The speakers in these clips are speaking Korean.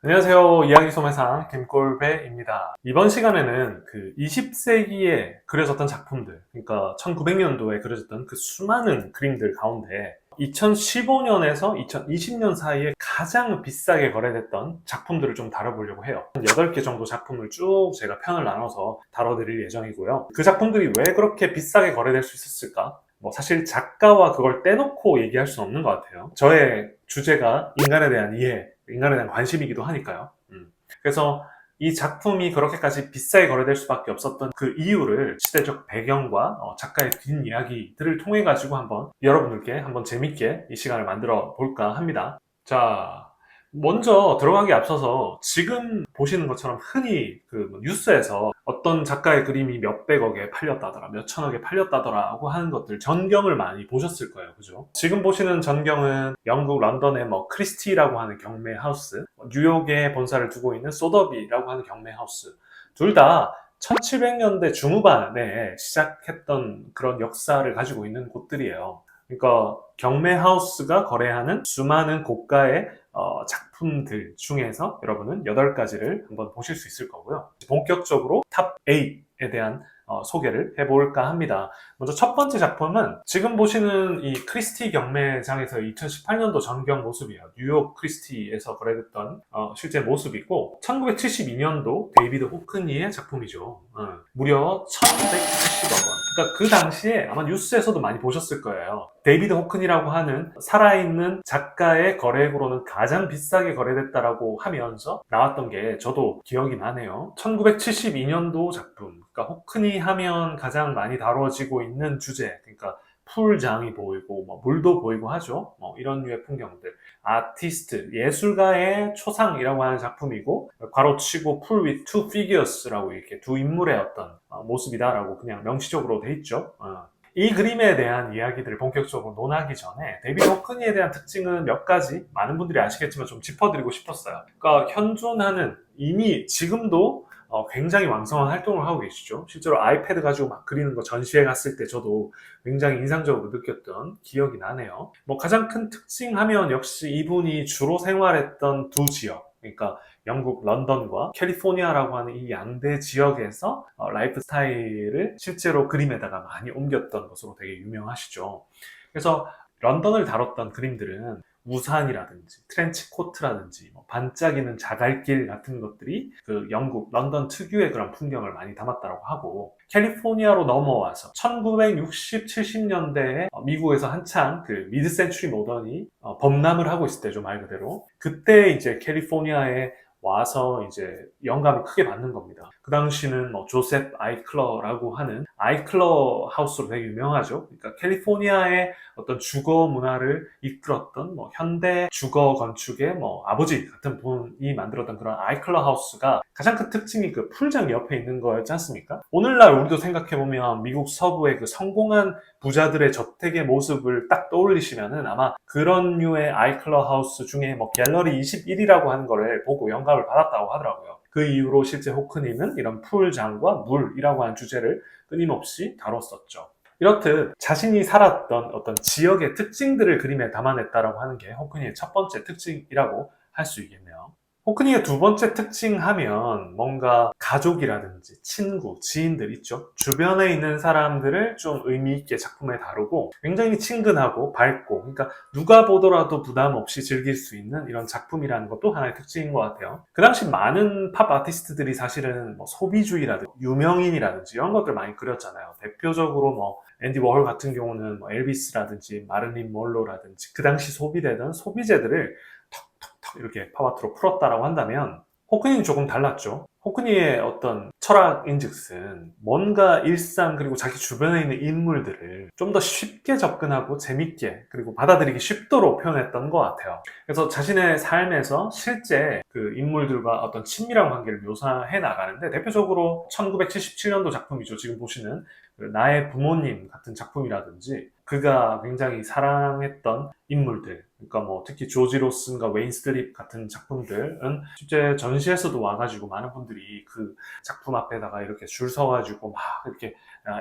안녕하세요. 이야기 소매상 김골배입니다. 이번 시간에는 그 20세기에 그려졌던 작품들, 그러니까 1900년도에 그려졌던 그 수많은 그림들 가운데 2015년에서 2020년 사이에 가장 비싸게 거래됐던 작품들을 좀 다뤄보려고 해요. 한 8개 정도 작품을 쭉 제가 편을 나눠서 다뤄드릴 예정이고요. 그 작품들이 왜 그렇게 비싸게 거래될 수 있었을까? 사실 작가와 그걸 떼놓고 얘기할 수는 없는 것 같아요. 저의 주제가 인간에 대한 이해, 인간에 대한 관심이기도 하니까요. 그래서 이 작품이 그렇게까지 비싸게 거래될 수밖에 없었던 그 이유를 시대적 배경과 작가의 뒷이야기들을 통해 가지고 한번 여러분들께 한번 재밌게 이 시간을 만들어 볼까 합니다. 자, 먼저 들어가기 앞서서 지금 보시는 것처럼 흔히 그 뉴스에서 어떤 작가의 그림이 몇백억에 팔렸다더라, 몇천억에 팔렸다더라 하고 하는 것들 전경을 많이 보셨을 거예요. 그죠? 지금 보시는 전경은 영국 런던의 크리스티라고 하는 경매 하우스, 뉴욕에 본사를 두고 있는 소더비라고 하는 경매 하우스, 둘 다 1700년대 중후반에 시작했던 그런 역사를 가지고 있는 곳들이에요. 그러니까 경매 하우스가 거래하는 수많은 고가의 작품들 중에서 여러분은 8가지를 한번 보실 수 있을 거고요. 본격적으로 탑 8에 대한 소개를 해볼까 합니다. 먼저 첫 번째 작품은 지금 보시는 이 크리스티 경매장에서 2018년도 전경 모습이에요. 뉴욕 크리스티에서 거래됐던 실제 모습이고 1972년도 데이비드 호크니의 작품이죠. 무려 1270억 원. 그러니까 그 당시에 아마 뉴스에서도 많이 보셨을 거예요. 데이비드 호크니라고 하는 살아있는 작가의 거래액으로는 가장 비싸게 거래됐다라고 하면서 나왔던 게 저도 기억이 나네요. 1972년도 작품. 그러니까 호크니 하면 가장 많이 다뤄지고 있는 주제. 그러니까 풀장이 보이고 물도 보이고 하죠. 이런 류의 풍경들. 아티스트, 예술가의 초상이라고 하는 작품이고 괄호치고 풀 with two figures라고 이렇게 두 인물의 어떤 모습이다라고 그냥 명시적으로 돼 있죠. 이 그림에 대한 이야기들을 본격적으로 논하기 전에 데이비드 호크니에 대한 특징은 몇 가지 많은 분들이 아시겠지만 좀 짚어드리고 싶었어요. 그러니까 현존하는 이미 지금도 굉장히 왕성한 활동을 하고 계시죠. 실제로 아이패드 가지고 막 그리는 거 전시회 갔을 때 저도 굉장히 인상적으로 느꼈던 기억이 나네요. 가장 큰 특징 하면 역시 이분이 주로 생활했던 두 지역, 그러니까 영국 런던과 캘리포니아라고 하는 이 양대 지역에서 라이프 스타일을 실제로 그림에다가 많이 옮겼던 것으로 되게 유명하시죠. 그래서 런던을 다뤘던 그림들은 우산이라든지 트렌치 코트라든지 반짝이는 자갈길 같은 것들이 그 영국 런던 특유의 그런 풍경을 많이 담았다고 하고, 캘리포니아로 넘어와서 1960, 70년대에 미국에서 한창 그 미드 센추리 모던이 범람을 하고 있을 때죠, 말 그대로. 그때 이제 캘리포니아에 와서 이제 영감을 크게 받는 겁니다. 그 당시는 조셉 아이클러라고 하는 아이클러 하우스로 되게 유명하죠. 그러니까 캘리포니아의 어떤 주거 문화를 이끌었던 현대 주거 건축의 아버지 같은 분이 만들었던 그런 아이클러 하우스가 가장 큰 특징이 그 풀장 옆에 있는 거였지 않습니까? 오늘날 우리도 생각해보면 미국 서부의 그 성공한 부자들의 저택의 모습을 딱 떠올리시면은 아마 그런 류의 아이클러 하우스 중에 갤러리 21이라고 하는 거를 보고 영감을 받았다고 하더라고요. 그 이후로 실제 호크니는 이런 풀장과 물이라고 하는 주제를 끊임없이 다뤘었죠. 이렇듯 자신이 살았던 어떤 지역의 특징들을 그림에 담아냈다라고 하는 게 호크니의 첫 번째 특징이라고 할 수 있겠네요. 호크니의 두 번째 특징 하면 뭔가 가족이라든지 친구, 지인들 있죠. 주변에 있는 사람들을 좀 의미 있게 작품에 다루고 굉장히 친근하고 밝고, 그러니까 누가 보더라도 부담 없이 즐길 수 있는 이런 작품이라는 것도 하나의 특징인 것 같아요. 그 당시 많은 팝 아티스트들이 사실은 소비주의라든지 유명인이라든지 이런 것들 많이 그렸잖아요. 대표적으로 앤디 워홀 같은 경우는 엘비스라든지 마릴린 몰로라든지 그 당시 소비되던 소비재들을 턱턱턱 이렇게 팝아트로 풀었다라고 한다면 호크니는 조금 달랐죠. 호크니의 어떤 철학인즉슨 뭔가 일상 그리고 자기 주변에 있는 인물들을 좀 더 쉽게 접근하고 재밌게 그리고 받아들이기 쉽도록 표현했던 것 같아요. 그래서 자신의 삶에서 실제 그 인물들과 어떤 친밀한 관계를 묘사해 나가는데 대표적으로 1977년도 작품이죠. 지금 보시는 나의 부모님 같은 작품이라든지 그가 굉장히 사랑했던 인물들, 그러니까 뭐 특히 조지 로슨과 웨인 스트립 같은 작품들은 실제 전시에서도 와가지고 많은 분들이 그 작품 앞에다가 이렇게 줄 서가지고 막 이렇게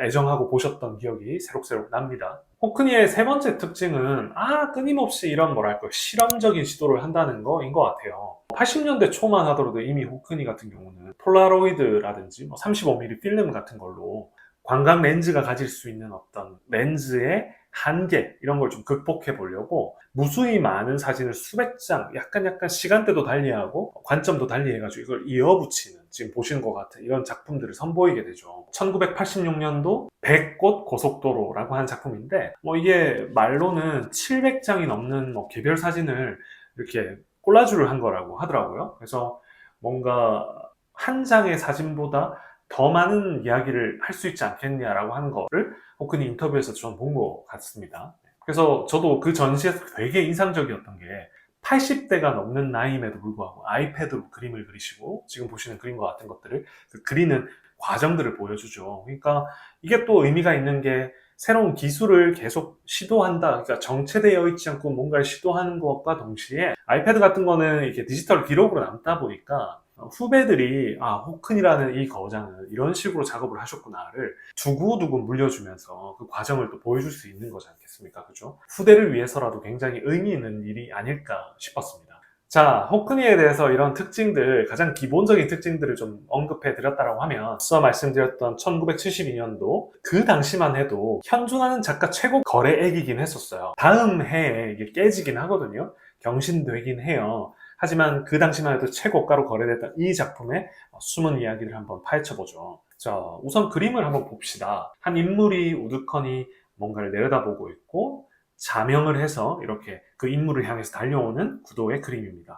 애정하고 보셨던 기억이 새록새록 납니다. 호크니의 세 번째 특징은 끊임없이 이런 뭐랄까 실험적인 시도를 한다는 거인 것 같아요. 80년대 초만 하더라도 이미 호크니 같은 경우는 폴라로이드라든지 뭐 35mm 필름 같은 걸로 광각 렌즈가 가질 수 있는 어떤 렌즈의 한계 이런 걸 좀 극복해 보려고 무수히 많은 사진을 수백 장 약간 시간대도 달리하고 관점도 달리해가지고 이걸 이어붙이는 지금 보시는 것 같은 이런 작품들을 선보이게 되죠. 1986년도 백꽃 고속도로라고 하는 작품인데 뭐 이게 말로는 700장이 넘는 뭐 개별 사진을 이렇게 콜라주를 한 거라고 하더라고요. 그래서 뭔가 한 장의 사진보다 더 많은 이야기를 할 수 있지 않겠냐라고 하는 거를 호크니 인터뷰에서 좀 본 것 같습니다. 그래서 저도 그 전시에서 되게 인상적이었던 게 80대가 넘는 나이임에도 불구하고 아이패드로 그림을 그리시고 지금 보시는 그림과 같은 것들을 그 그리는 과정들을 보여주죠. 그러니까 이게 또 의미가 있는 게 새로운 기술을 계속 시도한다. 그러니까 정체되어 있지 않고 뭔가를 시도하는 것과 동시에 아이패드 같은 거는 이렇게 디지털 기록으로 남다 보니까 후배들이 호큰이라는 이 거장은 이런 식으로 작업을 하셨구나를 두고두고 물려주면서 그 과정을 또 보여줄 수 있는 거지 않겠습니까? 그죠? 후대를 위해서라도 굉장히 의미 있는 일이 아닐까 싶었습니다. 자, 호크니에 대해서 이런 특징들, 가장 기본적인 특징들을 좀 언급해 드렸다고 하면 앞서 말씀드렸던 1972년도 그 당시만 해도 현존하는 작가 최고 거래액이긴 했었어요. 다음 해에 이게 깨지긴 하거든요. 경신되긴 해요. 하지만 그 당시만 해도 최고가로 거래됐던 이 작품의 숨은 이야기를 한번 파헤쳐보죠. 자, 우선 그림을 한번 봅시다. 한 인물이 우두커니 뭔가를 내려다보고 있고 자명을 해서 이렇게 그 인물을 향해서 달려오는 구도의 그림입니다.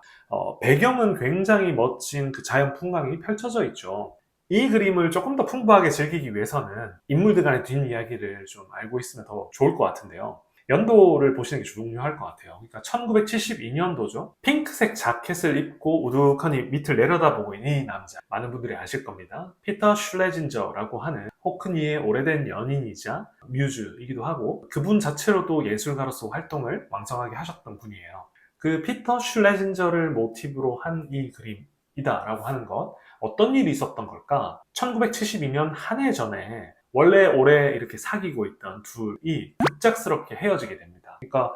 배경은 굉장히 멋진 그 자연 풍광이 펼쳐져 있죠. 이 그림을 조금 더 풍부하게 즐기기 위해서는 인물들 간의 뒷이야기를 좀 알고 있으면 더 좋을 것 같은데요. 연도를 보시는 게 중요할 것 같아요. 그러니까 1972년도죠. 핑크색 자켓을 입고 우두커니 밑을 내려다보고 있는 이 남자. 많은 분들이 아실 겁니다. 피터 슐레진저라고 하는 호크니의 오래된 연인이자 뮤즈이기도 하고 그분 자체로도 예술가로서 활동을 왕성하게 하셨던 분이에요. 그 피터 슐레진저를 모티브로 한 이 그림이다라고 하는 것. 어떤 일이 있었던 걸까? 1972년 한 해 전에 원래 오래 이렇게 사귀고 있던 둘이 급작스럽게 헤어지게 됩니다. 그러니까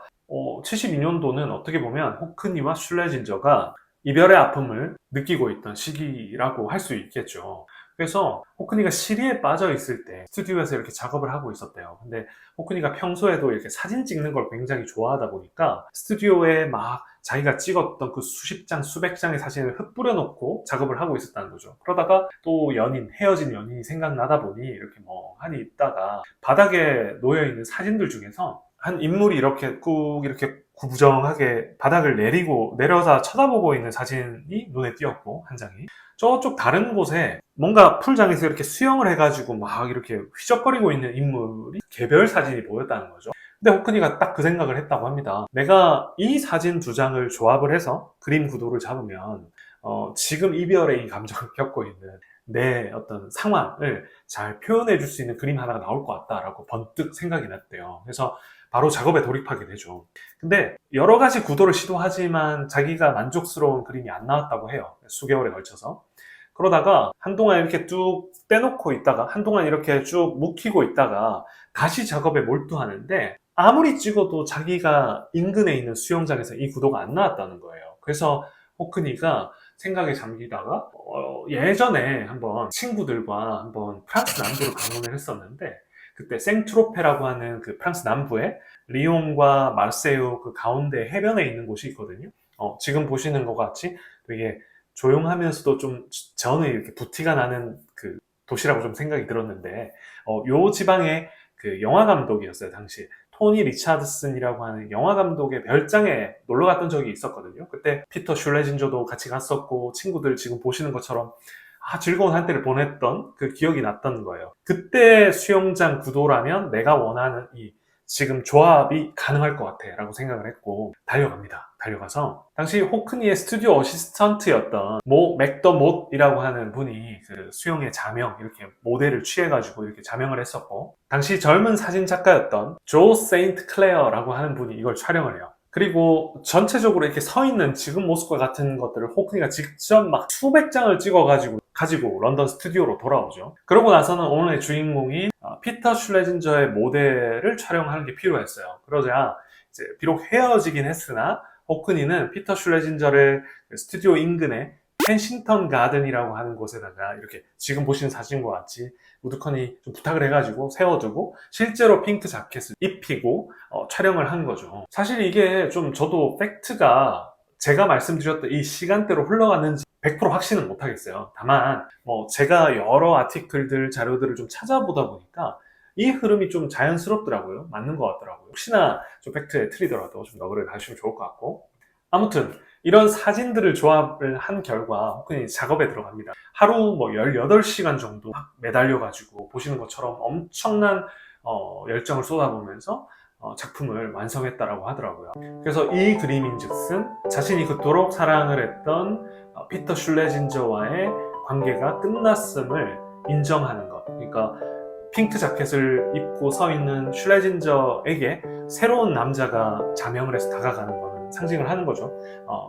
72년도는 어떻게 보면 호크니와 슐레진저가 이별의 아픔을 느끼고 있던 시기라고 할 수 있겠죠. 그래서 호크니가 시리에 빠져 있을 때 스튜디오에서 이렇게 작업을 하고 있었대요. 근데 호크니가 평소에도 이렇게 사진 찍는 걸 굉장히 좋아하다 보니까 스튜디오에 막 자기가 찍었던 그 수십 장, 수백 장의 사진을 흩뿌려 놓고 작업을 하고 있었다는 거죠. 그러다가 또 헤어진 연인이 생각나다 보니 이렇게 멍하니 있다가 바닥에 놓여있는 사진들 중에서 한 인물이 이렇게 꾹 이렇게 구부정하게 바닥을 내려서 쳐다보고 있는 사진이 눈에 띄었고, 한 장이. 저쪽 다른 곳에 뭔가 풀장에서 이렇게 수영을 해가지고 막 이렇게 휘적거리고 있는 인물이 개별 사진이 보였다는 거죠. 근데 호크니가 딱 그 생각을 했다고 합니다. 내가 이 사진 두 장을 조합을 해서 그림 구도를 잡으면 지금 이별의 이 감정을 겪고 있는 내 어떤 상황을 잘 표현해 줄 수 있는 그림 하나가 나올 것 같다라고 번뜩 생각이 났대요. 그래서 바로 작업에 돌입하게 되죠. 근데 여러 가지 구도를 시도하지만 자기가 만족스러운 그림이 안 나왔다고 해요. 수개월에 걸쳐서. 그러다가 한동안 이렇게 뚝 떼놓고 있다가 한동안 이렇게 쭉 묵히고 있다가 다시 작업에 몰두하는데 아무리 찍어도 자기가 인근에 있는 수영장에서 이 구도가 안 나왔다는 거예요. 그래서 호크니가 생각에 잠기다가 예전에 한번 친구들과 한번 프랑스 남부를 방문을 했었는데 그때 생트로페라고 하는 그 프랑스 남부에 리옹과 마르세유 그 가운데 해변에 있는 곳이 있거든요. 지금 보시는 것 같이 되게 조용하면서도 좀 저는 이렇게 부티가 나는 그 도시라고 좀 생각이 들었는데 요 지방에 그 영화 감독이었어요 당시 토니 리차드슨이라고 하는 영화 감독의 별장에 놀러 갔던 적이 있었거든요. 그때 피터 슐레진저도 같이 갔었고 친구들 지금 보시는 것처럼 즐거운 한때를 보냈던 그 기억이 났던 거예요. 그때 수영장 구도라면 내가 원하는 이 지금 조합이 가능할 것 같아 라고 생각을 했고 달려갑니다. 달려가서 당시 호크니의 스튜디오 어시스턴트였던 모 맥더못이라고 하는 분이 그 수영의 자명 이렇게 모델을 취해가지고 이렇게 자명을 했었고 당시 젊은 사진 작가였던 조 세인트 클레어라고 하는 분이 이걸 촬영을 해요. 그리고 전체적으로 이렇게 서 있는 지금 모습과 같은 것들을 호크니가 직접 막 수백 장을 가지고 런던 스튜디오로 돌아오죠. 그러고 나서는 오늘의 주인공인 피터 슐레진저의 모델을 촬영하는 게 필요했어요. 그러자 이제 비록 헤어지긴 했으나 호크니는 피터 슐레진저를 스튜디오 인근에 켄싱턴 가든이라고 하는 곳에다가 이렇게 지금 보시는 사진과 같이 우드컨이 좀 부탁을 해가지고 세워두고 실제로 핑크 자켓을 입히고 촬영을 한 거죠. 사실 이게 좀 저도 팩트가 제가 말씀드렸던 이 시간대로 흘러갔는지 100% 확신은 못하겠어요. 다만 제가 여러 아티클들, 자료들을 좀 찾아보다 보니까 이 흐름이 좀 자연스럽더라고요. 맞는 것 같더라고요. 혹시나 좀 팩트에 틀리더라도 좀 너그를 가시면 좋을 것 같고, 아무튼 이런 사진들을 조합을 한 결과 호크니 작업에 들어갑니다. 하루 18시간 정도 매달려가지고 보시는 것처럼 엄청난 열정을 쏟아보면서 작품을 완성했다라고 하더라고요. 그래서 이 그림인즉슨 자신이 그토록 사랑을 했던 피터 슐레진저와의 관계가 끝났음을 인정하는 것. 그러니까 핑크 자켓을 입고 서 있는 슐레진저에게 새로운 남자가 자명을 해서 다가가는 거는 상징을 하는 거죠.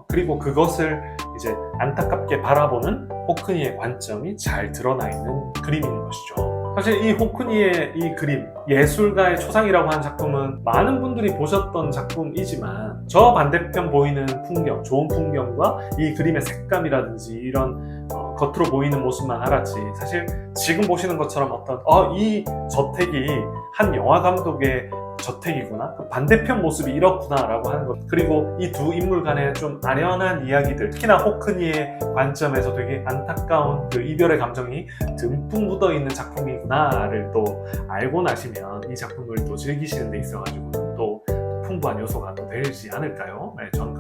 그리고 그것을 이제 안타깝게 바라보는 호크니의 관점이 잘 드러나 있는 그림인 것이죠. 사실 이 호크니의 이 그림, 예술가의 초상이라고 하는 작품은 많은 분들이 보셨던 작품이지만 저 반대편 보이는 풍경, 좋은 풍경과 이 그림의 색감이라든지 이런 겉으로 보이는 모습만 알았지, 사실 지금 보시는 것처럼 어떤 이 저택이 한 영화 감독의 저택이구나, 그 반대편 모습이 이렇구나 라고 하는 것, 그리고 이 두 인물 간의 좀 아련한 이야기들, 특히나 호크니의 관점에서 되게 안타까운 그 이별의 감정이 듬뿍 묻어있는 작품이구나를 또 알고 나시면 이 작품을 또 즐기시는 데 있어가지고 또 풍부한 요소가 또 되지 않을까요? 네, 저는